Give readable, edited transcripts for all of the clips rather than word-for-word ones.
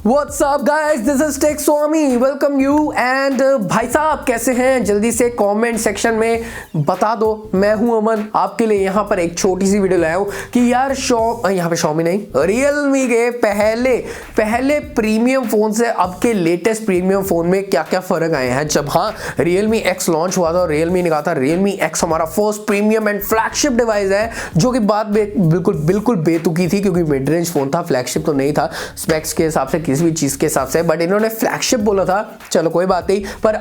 What's up guys, this is tech Swami, welcome you and भाई साहब कैसे हैं? जल्दी से कमेंट सेक्शन में बता दो। मैं हूं अमन, आपके लिए यहां पर एक छोटी सी वीडियो लाया हूं कि यार यहां पे Xiaomi नहीं, Realme के पहले प्रीमियम फोन से अब के लेटेस्ट प्रीमियम फोन में क्या क्या फर्क आए हैं। जब Realme X लॉन्च हुआ था और Realme ने कहा था Realme X हमारा first premium and flagship device है, जो कि बात बिल्कुल बेतुकी थी क्योंकि मिड रेंज फोन था, फ्लैगशिप तो नहीं था स्पेक्स के हिसाब से, किसी भी चीज के हिसाब से, बट इन्होंने फ्लैगशिप बोला था। चलो कोई बात नहीं, पर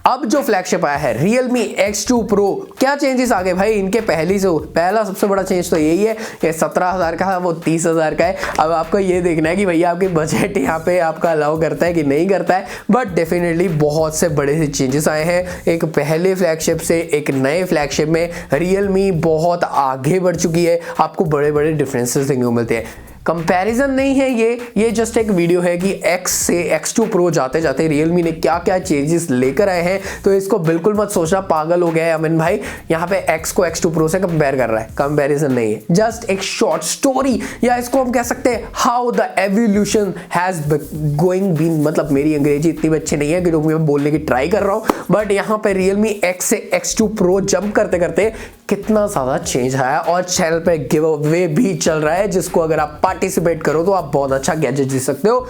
अब जो फ्लैगशिप आया है Realme X2 Pro, क्या चेंजेस आ गए भाई इनके पहला सबसे बड़ा चेंज तो यही है, ये 17,000 का था वो 30,000 का है। अब आपको ये देखना है कि भैया आपके बजट यहाँ पे आपका अलाउ करता है कि नहीं करता है, बट डेफिनेटली बहुत से बड़े से चेंजेस आए हैं। एक पहले फ्लैगशिप से एक नए फ्लैगशिप में Realme बहुत आगे बढ़ चुकी है, आपको बड़े बड़े डिफरेंसेस देखने को मिलते हैं। कंपैरिजन नहीं है ये जस्ट एक वीडियो है कि X से X2 Pro जाते जाते Realme ने क्या क्या चेंजेस लेकर आए हैं। तो इसको बिल्कुल मत सोचना पागल हो गया है अमिन भाई, यहाँ पे X को X2 Pro से कंपेयर कर रहा है, कंपैरिजन नहीं है, जस्ट एक शॉर्ट स्टोरी, या इसको हम कह सकते हैं how the evolution has going been. मतलब मेरी अंग्रेजी इतनी अच्छी नहीं है कि जो मैं बोलने की ट्राई कर रहा हूँ, बट यहाँ पे Realme X से X2 Pro जंप करते करते कितना ज्यादा चेंज आया। और चैनल पे गिव अवे भी चल रहा है, जिसको अगर आप पार्टिसिपेट करो तो आप बहुत अच्छा गैजेट जीत सकते हो।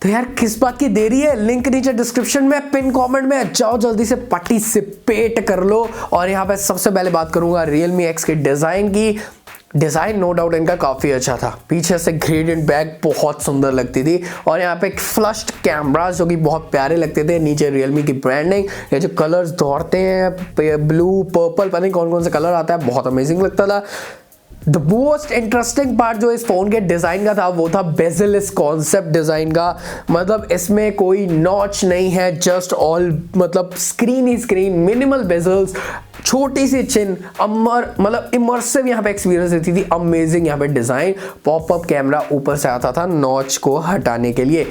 तो यार किस बात की देरी है, लिंक नीचे डिस्क्रिप्शन में, पिन कमेंट में जाओ, जल्दी से पार्टिसिपेट कर लो। और यहाँ पे सबसे पहले बात करूंगा Realme X के डिजाइन की। डिजाइन नो डाउट इनका काफी अच्छा था, पीछे से ग्रेडियंट बैक बहुत सुंदर लगती थी, और यहाँ पे एक फ्लश्ड कैमरा जो कि बहुत प्यारे लगते थे। नीचे Realme की ब्रांडिंग, ये जो कलर्स दौड़ते हैं ब्लू पर्पल, पता नहीं कौन कौन से कलर आता है, बहुत अमेजिंग लगता था। द मोस्ट इंटरेस्टिंग पार्ट जो इस फोन के डिजाइन का था वो था बेजल कॉन्सेप्ट डिजाइन का। मतलब इसमें कोई नॉच नहीं है, जस्ट ऑल मतलब स्क्रीन ही स्क्रीन, मिनिमल बेजल्स, छोटी सी चिन, मतलब इमर्सिव यहाँ पे एक्सपीरियंस देती थी, अमेजिंग यहाँ पे डिजाइन। पॉपअप कैमरा ऊपर से आता था नॉच को हटाने के लिए।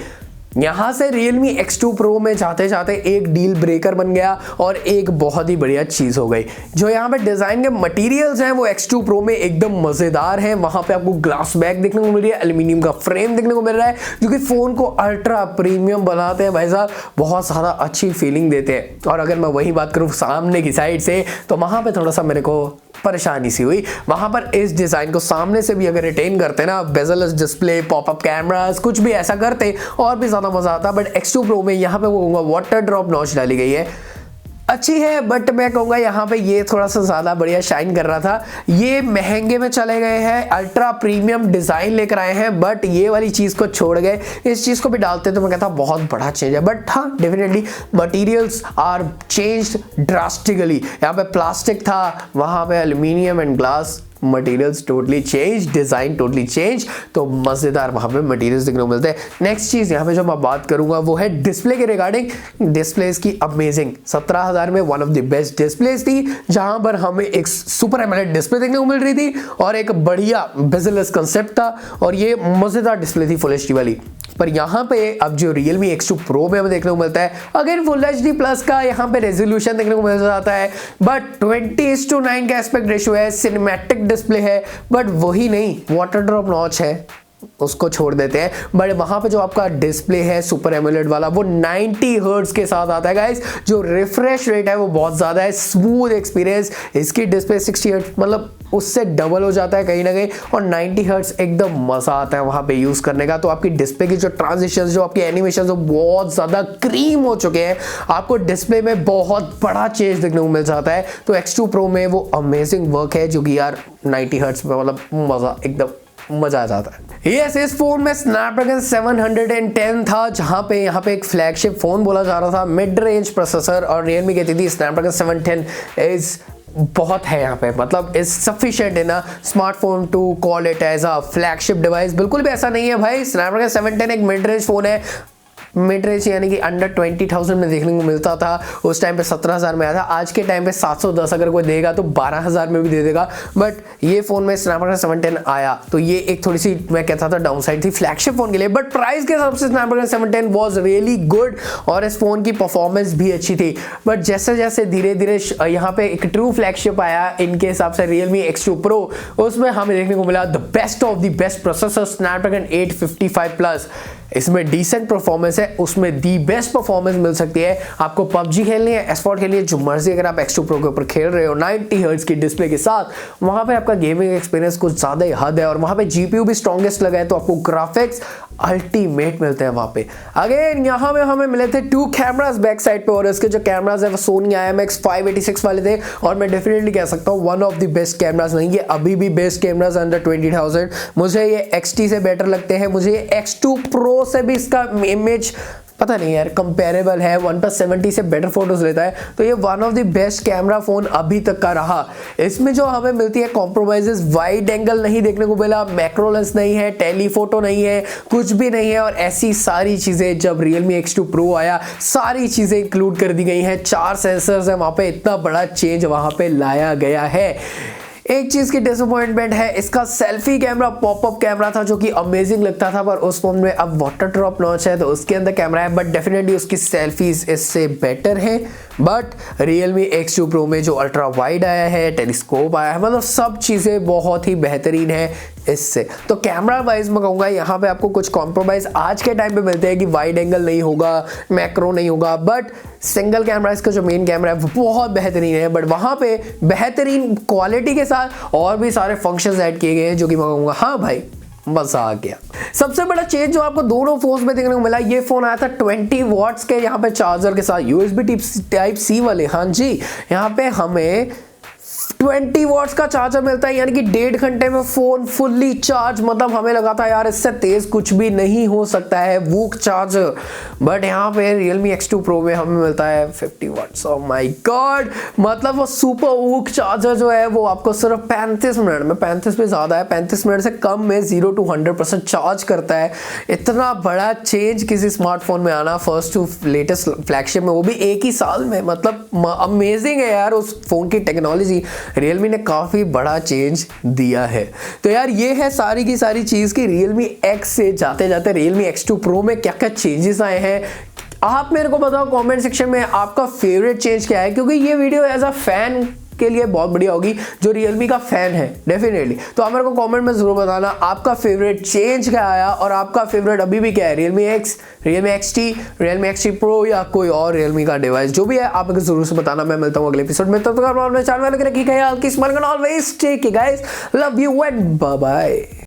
यहां से Realme X2 Pro में जाते जाते एक डील ब्रेकर बन गया और एक बहुत ही बढ़िया चीज हो गई। जो यहाँ पे डिजाइन के मटेरियल्स हैं वो X2 Pro में एकदम मजेदार हैं। वहां पे आपको ग्लास बैक देखने को मिल रही है, एल्यूमिनियम का फ्रेम देखने को मिल रहा है, जो कि फोन को अल्ट्रा प्रीमियम बनाते हैं भाई साहब, बहुत ज्यादा अच्छी फीलिंग देते हैं। और अगर मैं वही बात करूं सामने की साइड से, तो वहां पे थोड़ा सा मेरे को परेशानी सी हुई। वहां पर इस डिजाइन को सामने से भी अगर रिटेन करते ना, बेजललेस डिस्प्ले, पॉपअप कैमरास, कुछ भी ऐसा करते और भी ज्यादा मजा आता। बट X2 Pro में यहाँ पे वो कहूंगा वाटर ड्रॉप नॉच डाली गई है, अच्छी है, बट मैं कहूंगा यहाँ पे ये थोड़ा सा ज्यादा बढ़िया शाइन कर रहा था। ये महंगे में चले गए हैं, अल्ट्रा प्रीमियम डिजाइन लेकर आए हैं, बट ये वाली चीज को छोड़ गए, इस चीज को भी डालते तो मैं कहता बहुत बड़ा चेंज है। बट हाँ, definitely materials are changed drastically. यहाँ पे प्लास्टिक था, वहां पे aluminium and glass, materials totally change, design totally change. तो मजेदार वहां पे मटेरियल्स देखने को मिलते हैं। नेक्स्ट चीज यहाँ पे जो मैं बात करूंगा वो है डिस्प्ले के रिगार्डिंग। डिस्प्लेस की अमेजिंग, 17,000 में one of the best displace थी, जहां पर हमें एक सुपर एमोलेड डिस्प्ले देखने को मिल रही थी और एक बढ़िया बेजललेस कंसेप्ट था, और ये मजेदार डिस्प्ले थी फुल एचडी वाली। पर यहाँ पे अब जो Realme X2 Pro में हमें देखने को मिलता है, अगेन फुल एचडी प्लस का यहाँ पे रेजोल्यूशन देखने को मिल जाता है, बट 20:9 का एस्पेक्ट रेशियो है, सिनेमैटिक डिस्प्ले है, बट वही नहीं, वाटर ड्रॉप नॉच है, उसको छोड़ देते हैं। बट वहां पे जो आपका डिस्प्ले है सुपर एमोलेड वाला, वो 90 हर्ट्ज के साथ आता है गाइस, जो रिफ्रेश रेट है वो बहुत ज्यादा है, स्मूथ एक्सपीरियंस। इसकी डिस्प्ले 60 हर्ट्ज मतलब उससे डबल हो जाता है कहीं ना कहीं, और 90 हर्ट्ज एकदम मजा आता है वहां पे यूज करने का। तो आपकी डिस्प्ले की जो ट्रांजिशंस, जो आपकी एनिमेशन, जो बहुत ज्यादा क्रीम हो चुके हैं, आपको डिस्प्ले में बहुत बड़ा चेंज देखने को मिल जाता है। तो X2 Pro में वो अमेजिंग वर्क है, जो कि यार 90 हर्ट्ज में मतलब मजा एकदम मजा आ जाता है। यस, इस फोन में स्नैपड्रैगन 710 था, जहां पे यहाँ पे एक फ्लैगशिप फोन बोला जा रहा था, मिड रेंज प्रोसेसर, और Realme कहती थी स्नैपड्रैगन 710 इज बहुत है यहाँ पे, मतलब is sufficient in a smartphone to call it as a flagship device. बिल्कुल भी ऐसा नहीं है भाई, स्नैपड्रैगन 710 एक मिड रेंज फोन है, मिड रेंज यानी कि अंडर 20,000 में देखने को मिलता था। उस टाइम पे 17,000 में आया था, आज के टाइम पे 710 अगर कोई देगा तो 12,000 में भी दे देगा। बट ये फोन में स्नैपड्रैगन 710 आया तो ये एक थोड़ी सी मैं कहता था डाउन साइड थी फ्लैगशिप फोन के लिए, बट प्राइस के हिसाब से स्नैपड्रैगन 710 वाज रियली गुड, और इस फोन की परफॉर्मेंस भी अच्छी थी। बट जैसे जैसे धीरे धीरे यहाँ पे एक ट्रू फ्लैगशिप आया इनके हिसाब से Realme X2 Pro, उसमें हमें देखने को मिला the best of the best processor, Snapdragon 855 plus. इसमें डिसेंट परफॉर्मेंस है, उसमें दी बेस्ट परफॉर्मेंस मिल सकती है। आपको पबजी खेलनी है, एस्फॉर्ट खेलनी है, जो मर्जी अगर आप X2 Pro के ऊपर खेल रहे हो 90 हर्ट्ज की डिस्प्ले के साथ, वहां पे आपका गेमिंग एक्सपीरियंस कुछ ज्यादा ही हद है और वहां पे जीपीयू भी स्ट्रॉन्गेस्ट लगा है, तो आपको ग्राफिक्स अल्टीमेट मिलते हैं वहां पे। अगेन यहाँ में हमें मिले थे 2 कैमरास बैक साइड पे और इसके जो कैमरास है वो सोनी IMX 586 वाले थे और मैं डेफिनेटली कह सकता हूँ one of the best cameras नहीं, ये अभी भी बेस्ट कैमरास अंडर 20,000। मुझे ये XT से बेटर लगते हैं, मुझे ये X2 Pro से भी इसका इमेज पता नहीं यार कंपेरेबल है, OnePlus 70 से बेटर फोटोज लेता है, तो ये one of the best camera phone अभी तक का रहा। इसमें जो हमें मिलती है कॉम्प्रोमाइजेस, वाइड एंगल नहीं देखने को मिला, मैक्रो लेंस नहीं है, टेलीफोटो नहीं है, कुछ भी नहीं है और ऐसी सारी चीजें जब Realme X2 Pro आया सारी चीजें इंक्लूड कर दी गई हैं। 4 सेंसर्स है वहां पे, इतना बड़ा चेंज वहां पे लाया गया है। एक चीज की डिसअपॉइंटमेंट है, इसका सेल्फी कैमरा पॉपअप कैमरा था जो कि अमेजिंग लगता था, पर उस फोन में अब वाटर ड्रॉप नॉच है तो उसके अंदर कैमरा है, बट डेफिनेटली उसकी सेल्फीज इससे बेटर है। बट Realme X2 Pro में जो अल्ट्रा वाइड आया है, टेलीस्कोप आया है, मतलब सब चीजें बहुत ही बेहतरीन है इससे। तो कैमरा वाइज मैं कहूँगा यहाँ पे आपको कुछ कॉम्प्रोमाइज आज के टाइम पे मिलते हैं कि वाइड एंगल नहीं होगा, मैक्रो नहीं होगा, बट सिंगल कैमरा इसका जो मेन कैमरा है वो बहुत बेहतरीन है, बट वहाँ पे बेहतरीन क्वालिटी के साथ और भी सारे फंक्शंस ऐड किए गए हैं जो कि मैं कहूँगा हाँ भाई मजा आ गया। सबसे बड़ा चेंज जो आपको दोनों फोन्स में देखने को मिला, ये फोन आया था 20 वॉट्स के यहाँ पे चार्जर के साथ, USB टाइप C वाले। हाँ जी, यहाँ पे हमें 20 वॉट्स का चार्जर मिलता है, यानी कि 1.5 घंटे में फोन फुल्ली चार्ज। मतलब हमें लगा था यार इससे तेज कुछ भी नहीं हो सकता है वूक चार्जर, बट यहाँ पे Realme X2 Pro में हमें मिलता है 50 वॉट्स। ओह माय गॉड, मतलब वो सुपर वूक चार्जर जो है वो आपको सिर्फ 35 मिनट में, 35 में ज्यादा है, 35 मिनट से कम में 0 to 100% चार्ज करता है। इतना बड़ा चेंज किसी स्मार्टफोन में आना, फर्स्ट टू लेटेस्ट फ्लैगशिप में, वो भी एक ही साल में, मतलब अमेजिंग है यार उस फोन की टेक्नोलॉजी। Realme ने काफी बड़ा चेंज दिया है। तो यार ये है सारी की सारी चीज की Realme X से जाते जाते Realme X2 Pro में क्या क्या चेंजेस आए हैं। आप मेरे को बताओ कमेंट सेक्शन में आपका फेवरेट चेंज क्या है, क्योंकि ये वीडियो एज अ फैन के लिए बहुत बढ़िया होगी जो Realme का फैन है डेफिनेटली। तो आप मेरे को कमेंट में जरूर बताना आपका फेवरेट चेंज क्या आया और आपका फेवरेट अभी भी क्या है, Realme X, Realme XT, Realme XT Pro या कोई और Realme का डिवाइस, जो भी है आप मेरे को जरूर से बताना। मैं मिलता हूँ अगले एपिसोड में, तब तक अपने चैनल में रखिए guys, love you and bye bye.